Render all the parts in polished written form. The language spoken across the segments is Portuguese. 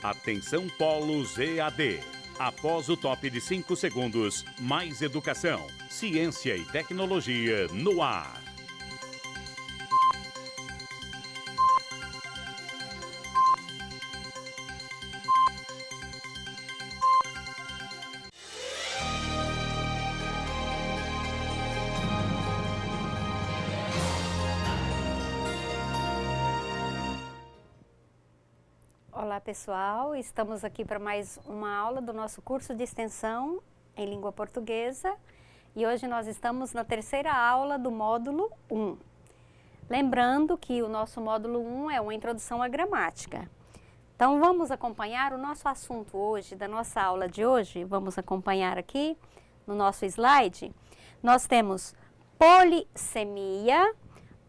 Atenção Polos EAD. Após o top de 5 segundos, mais educação, ciência e tecnologia no ar. Olá pessoal, estamos aqui para mais uma aula do nosso curso de extensão em língua portuguesa e hoje nós estamos na terceira aula do módulo 1. Lembrando que o nosso módulo 1 é uma introdução à gramática. Então vamos acompanhar o nosso assunto hoje, da nossa aula de hoje, vamos acompanhar aqui no nosso slide. Nós temos polissemia,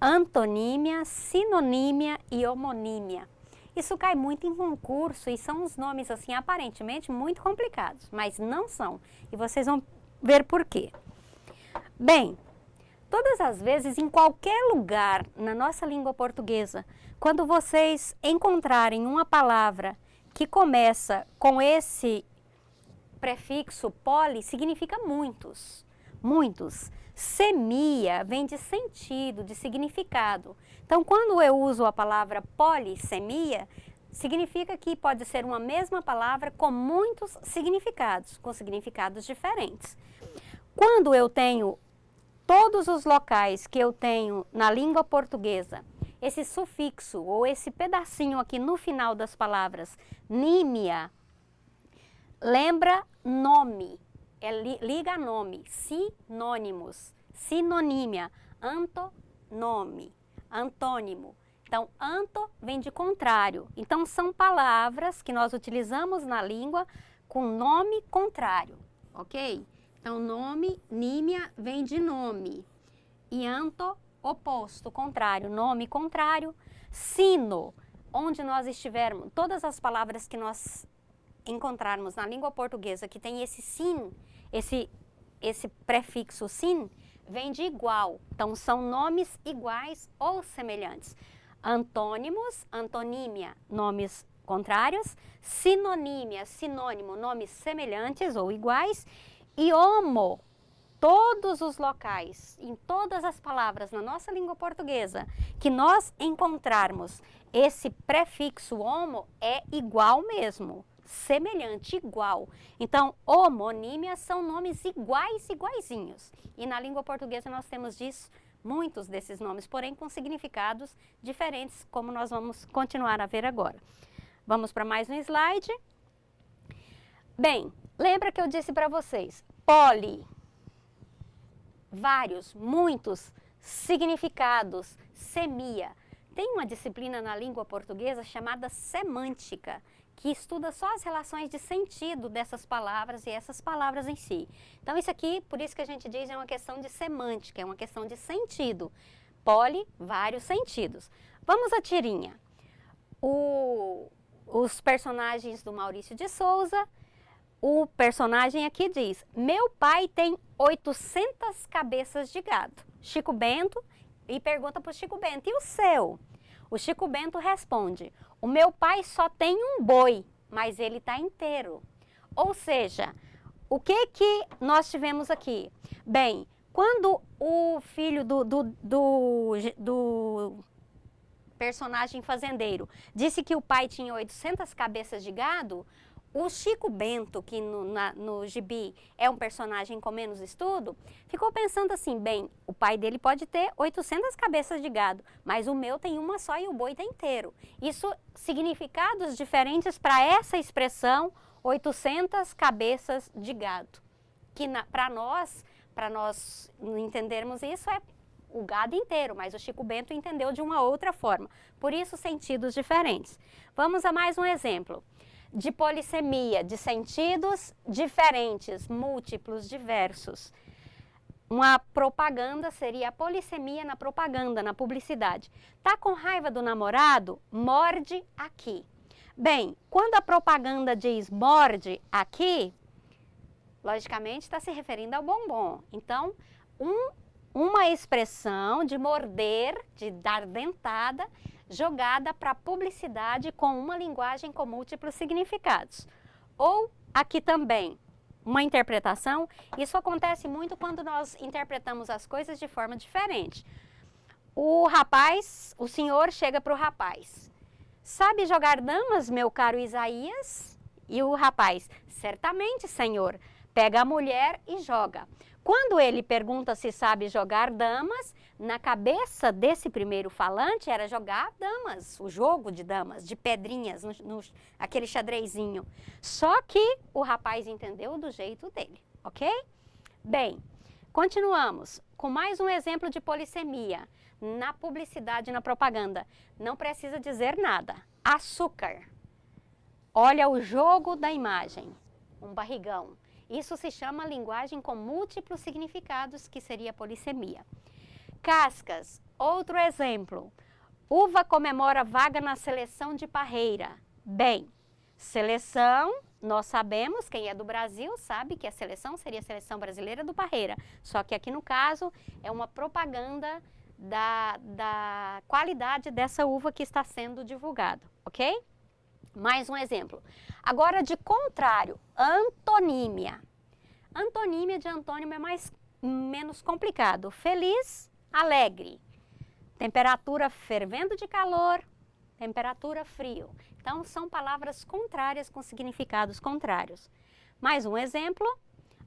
antonímia, sinonímia e homonímia. Isso cai muito em concurso e são os nomes assim aparentemente muito complicados, mas não são. E vocês vão ver por quê. Bem, todas as vezes, em qualquer lugar na nossa língua portuguesa, quando vocês encontrarem uma palavra que começa com esse prefixo poli, significa muitos, muitos. Semia vem de sentido, de significado. Então, quando eu uso a palavra polissemia, significa que pode ser uma mesma palavra com muitos significados, com significados diferentes. Quando eu tenho todos os locais que eu tenho na língua portuguesa, esse sufixo ou esse pedacinho aqui no final das palavras, nímia, lembra nome. Liga a nome, sinônimos, sinonímia, antonome, antônimo. Então, anto vem de contrário. Então, são palavras que nós utilizamos na língua com nome contrário, ok? Então, nome, nímia, vem de nome. E anto, oposto, contrário, nome contrário. Sino, onde nós estivermos, todas as palavras que nós encontrarmos na língua portuguesa que tem esse sin, esse prefixo sin, vem de igual. Então, são nomes iguais ou semelhantes. Antônimos, antonímia, nomes contrários. Sinonímia, sinônimo, nomes semelhantes ou iguais. E homo, todos os locais, em todas as palavras na nossa língua portuguesa, que nós encontrarmos esse prefixo homo, é igual mesmo. Semelhante, igual. Então, homonímia são nomes iguais, iguaizinhos. E na língua portuguesa nós temos disso, muitos desses nomes, porém com significados diferentes, como nós vamos continuar a ver agora. Vamos para mais um slide. Bem, lembra que eu disse para vocês, poli, vários, muitos significados, semia. Tem uma disciplina na língua portuguesa chamada semântica, que estuda só as relações de sentido dessas palavras e essas palavras em si. Então isso aqui, por isso que a gente diz, é uma questão de semântica, é uma questão de sentido. Poli, vários sentidos. Vamos à tirinha. Os personagens do Maurício de Souza, o personagem aqui diz, meu pai tem 800 cabeças de gado. Chico Bento, e pergunta para o Chico Bento, e o seu? O Chico Bento responde, o meu pai só tem um boi, mas ele está inteiro. Ou seja, o que nós tivemos aqui? Bem, quando o filho do personagem fazendeiro disse que o pai tinha 800 cabeças de gado, o Chico Bento, que no gibi é um personagem com menos estudo, ficou pensando assim, bem, o pai dele pode ter 800 cabeças de gado, mas o meu tem uma só e o boi está inteiro. Isso, significados diferentes para essa expressão, 800 cabeças de gado. Que para nós entendermos isso é o gado inteiro, mas o Chico Bento entendeu de uma outra forma. Por isso, sentidos diferentes. Vamos a mais um exemplo. De polissemia, de sentidos diferentes, múltiplos, diversos. Uma propaganda seria a polissemia na propaganda, na publicidade. Tá com raiva do namorado? Morde aqui. Bem, quando a propaganda diz morde aqui, logicamente está se referindo ao bombom. Então, uma expressão de morder, de dar dentada, jogada para publicidade com uma linguagem com múltiplos significados. Ou aqui também, uma interpretação, isso acontece muito quando nós interpretamos as coisas de forma diferente. O senhor chega para o rapaz: sabe jogar damas, meu caro Isaías? E o rapaz: certamente, senhor. Pega a mulher e joga. Quando ele pergunta se sabe jogar damas, na cabeça desse primeiro falante era jogar damas, o jogo de damas, de pedrinhas, aquele xadrezinho. Só que o rapaz entendeu do jeito dele, ok? Bem, continuamos com mais um exemplo de polissemia. Na publicidade, na propaganda, não precisa dizer nada. Açúcar. Olha o jogo da imagem, um barrigão. Isso se chama linguagem com múltiplos significados, que seria polissemia. Cascas, outro exemplo. Uva comemora vaga na seleção de Parreira. Bem, seleção, nós sabemos, quem é do Brasil sabe que a seleção seria a seleção brasileira do Parreira. Só que aqui no caso é uma propaganda da qualidade dessa uva que está sendo divulgada, ok? Mais um exemplo. Agora, de contrário, antonímia. Antonímia de antônimo é menos complicado. Feliz, alegre. Temperatura fervendo de calor, temperatura frio. Então, são palavras contrárias com significados contrários. Mais um exemplo,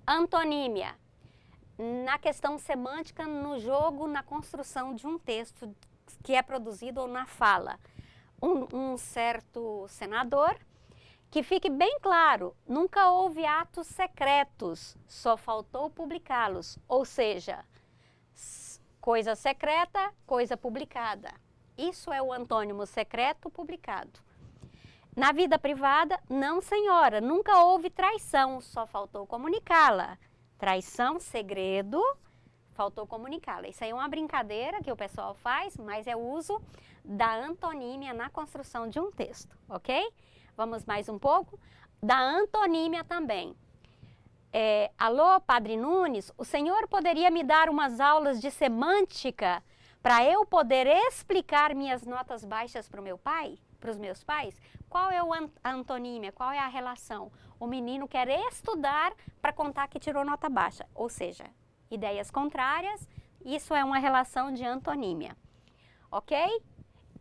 antonímia. Na questão semântica, no jogo, na construção de um texto que é produzido ou na fala. Um certo senador, que fique bem claro, nunca houve atos secretos, só faltou publicá-los. Ou seja, coisa secreta, coisa publicada. Isso é o antônimo secreto publicado. Na vida privada, não senhora, nunca houve traição, só faltou comunicá-la. Traição, segredo, faltou comunicá-la. Isso aí é uma brincadeira que o pessoal faz, mas é o uso da antonímia na construção de um texto, ok? Vamos mais um pouco. Da antonímia também. Alô, Padre Nunes, o senhor poderia me dar umas aulas de semântica para eu poder explicar minhas notas baixas para o meu pai? Para os meus pais? Qual é a antonímia? Qual é a relação? O menino quer estudar para contar que tirou nota baixa, ou seja, ideias contrárias, isso é uma relação de antonímia, ok?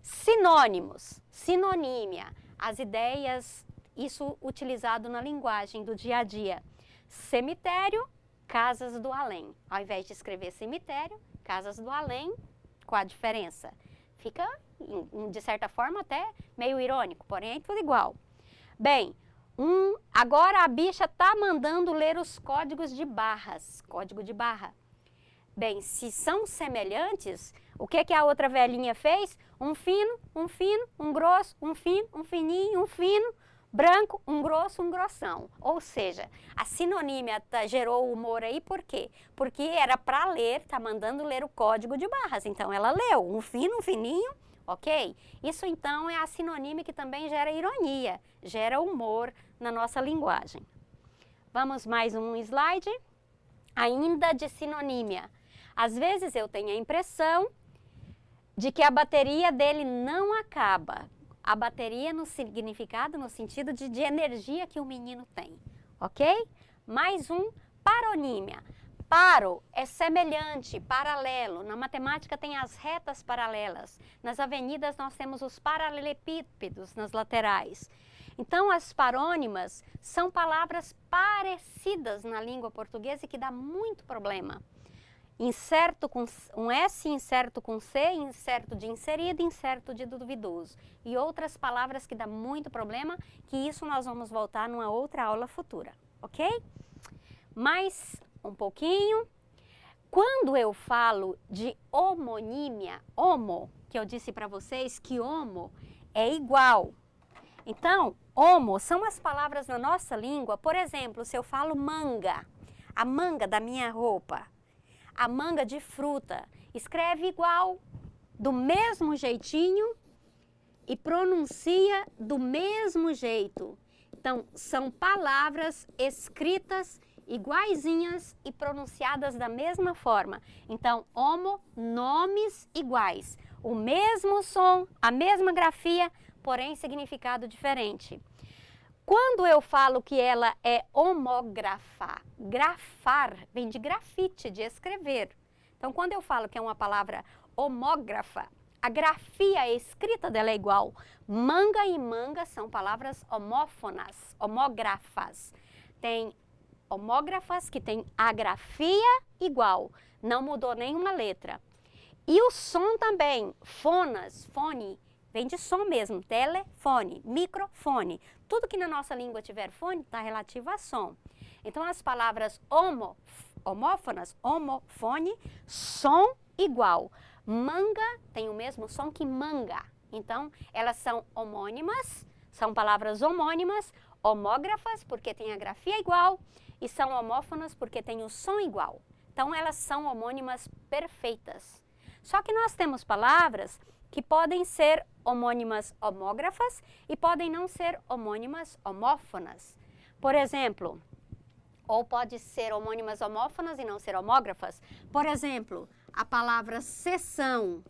Sinônimos, sinonímia, as ideias, isso utilizado na linguagem do dia a dia. Cemitério, casas do além. Ao invés de escrever cemitério, casas do além, qual a diferença? Fica, de certa forma, até meio irônico, porém é tudo igual. Bem, agora a bicha está mandando ler os códigos de barras, código de barra. Bem, se são semelhantes, o que a outra velhinha fez? Um fino, um grosso, um fino, um fininho, um fino, branco, um grosso, um grossão. Ou seja, a sinonímia gerou humor aí por quê? Porque era para ler, tá mandando ler o código de barras. Então ela leu um fino, um fininho, ok? Isso então é a sinonímia que também gera ironia, gera humor na nossa linguagem. Vamos mais um slide. Ainda de sinonímia. Às vezes eu tenho a impressão de que a bateria dele não acaba. A bateria no significado, no sentido de energia que o menino tem, ok? Mais um, paronímia. Paro é semelhante, paralelo. Na matemática tem as retas paralelas. Nas avenidas nós temos os paralelepípedos nas laterais. Então as parônimas são palavras parecidas na língua portuguesa e que dá muito problema. Incerto com um S, incerto com C, incerto de inserido, incerto de duvidoso. E outras palavras que dá muito problema, que isso nós vamos voltar numa outra aula futura, ok? Mais um pouquinho. Quando eu falo de homonímia, homo, que eu disse para vocês que homo é igual. Então, homo são as palavras na nossa língua, por exemplo, se eu falo manga, a manga da minha roupa, a manga de fruta, escreve igual, do mesmo jeitinho e pronuncia do mesmo jeito. Então, são palavras escritas iguaizinhas e pronunciadas da mesma forma. Então, homo, nomes iguais. O mesmo som, a mesma grafia, porém significado diferente. Quando eu falo que ela é homógrafa, grafar vem de grafite, de escrever. Então, quando eu falo que é uma palavra homógrafa, a grafia, a escrita dela é igual. Manga e manga são palavras homófonas, homógrafas. Tem homógrafas que tem a grafia igual, não mudou nenhuma letra. E o som também, fonas, fone, vem de som mesmo, telefone, microfone. Tudo que na nossa língua tiver fone está relativo a som. Então as palavras homófonas, homofone, som igual. Manga tem o mesmo som que manga. Então elas são homônimas, são palavras homônimas, homógrafas porque tem a grafia igual e são homófonas porque tem o som igual. Então elas são homônimas perfeitas. Só que nós temos palavras que podem ser homônimas homógrafas e podem não ser homônimas homófonas. Por exemplo, ou pode ser homônimas homófonas e não ser homógrafas. Por exemplo, a palavra sessão,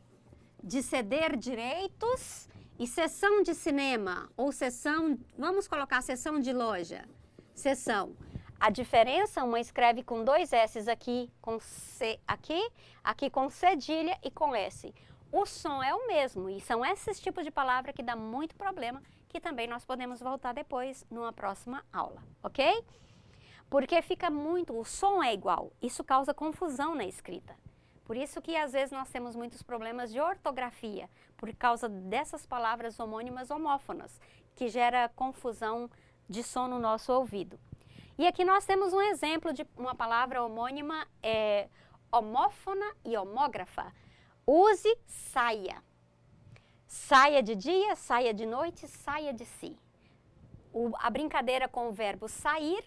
de ceder direitos, e sessão de cinema, ou sessão, vamos colocar sessão de loja, sessão. A diferença, uma escreve com 2 S's aqui, com C aqui, aqui com cedilha e com S. O som é o mesmo e são esses tipos de palavra que dá muito problema, que também nós podemos voltar depois numa próxima aula, ok? Porque fica muito, o som é igual, isso causa confusão na escrita. Por isso que às vezes nós temos muitos problemas de ortografia, por causa dessas palavras homônimas homófonas, que gera confusão de som no nosso ouvido. E aqui nós temos um exemplo de uma palavra homônima, homófona e homógrafa. Use saia. Saia de dia, saia de noite, saia de si. A brincadeira com o verbo sair,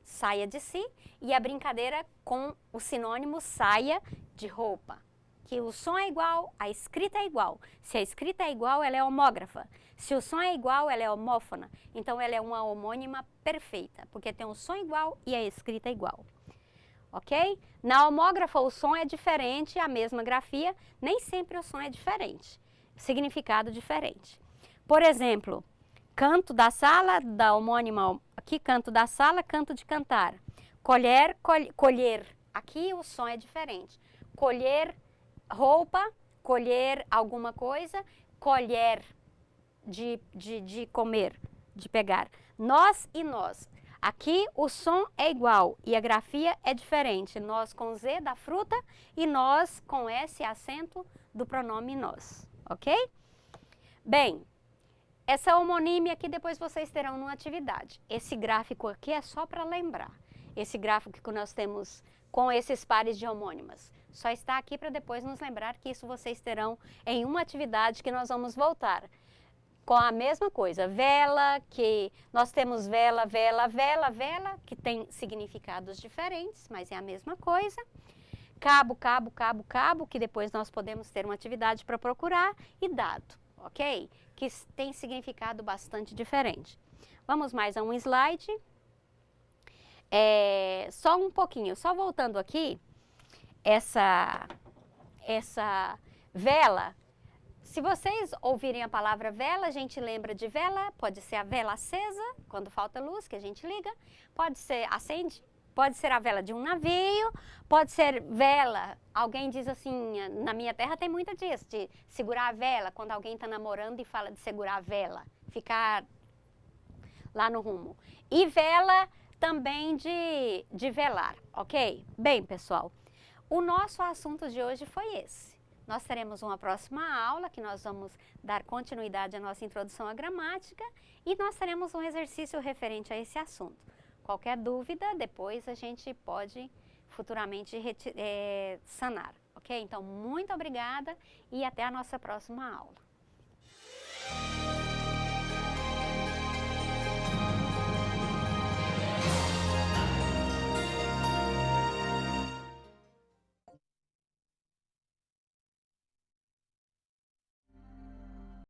saia de si, e a brincadeira com o sinônimo saia de roupa. Que o som é igual, a escrita é igual. Se a escrita é igual, ela é homógrafa. Se o som é igual, ela é homófona. Então ela é uma homônima perfeita, porque tem o som igual e a escrita é igual. Ok? Na homógrafa o som é diferente, a mesma grafia, nem sempre o som é diferente. Significado diferente. Por exemplo, canto da sala, da homônima, aqui canto da sala, canto de cantar. Colher, colher, aqui o som é diferente. Colher roupa, colher alguma coisa, colher de comer, de pegar. Nós e nós. Aqui o som é igual e a grafia é diferente. Nós com Z da fruta e nós com S acento do pronome nós, ok? Bem, essa homonímia aqui depois vocês terão numa atividade. Esse gráfico aqui é só para lembrar. Esse gráfico que nós temos com esses pares de homônimas. Só está aqui para depois nos lembrar que isso vocês terão em uma atividade que nós vamos voltar. Com a mesma coisa, vela, que nós temos vela, vela, vela, vela, que tem significados diferentes, mas é a mesma coisa. Cabo, cabo, cabo, cabo, que depois nós podemos ter uma atividade para procurar, e dado, ok? Que tem significado bastante diferente. Vamos mais a um slide. Só um pouquinho, só voltando aqui, essa vela. Se vocês ouvirem a palavra vela, a gente lembra de vela, pode ser a vela acesa, quando falta luz, que a gente liga, pode ser acende, pode ser a vela de um navio, pode ser vela, alguém diz assim, na minha terra tem muita disso, de segurar a vela, quando alguém está namorando e fala de segurar a vela, ficar lá no rumo. E vela também de velar, ok? Bem, pessoal, o nosso assunto de hoje foi esse. Nós teremos uma próxima aula que nós vamos dar continuidade à nossa introdução à gramática e nós teremos um exercício referente a esse assunto. Qualquer dúvida, depois a gente pode futuramente sanar, ok? Então, muito obrigada e até a nossa próxima aula.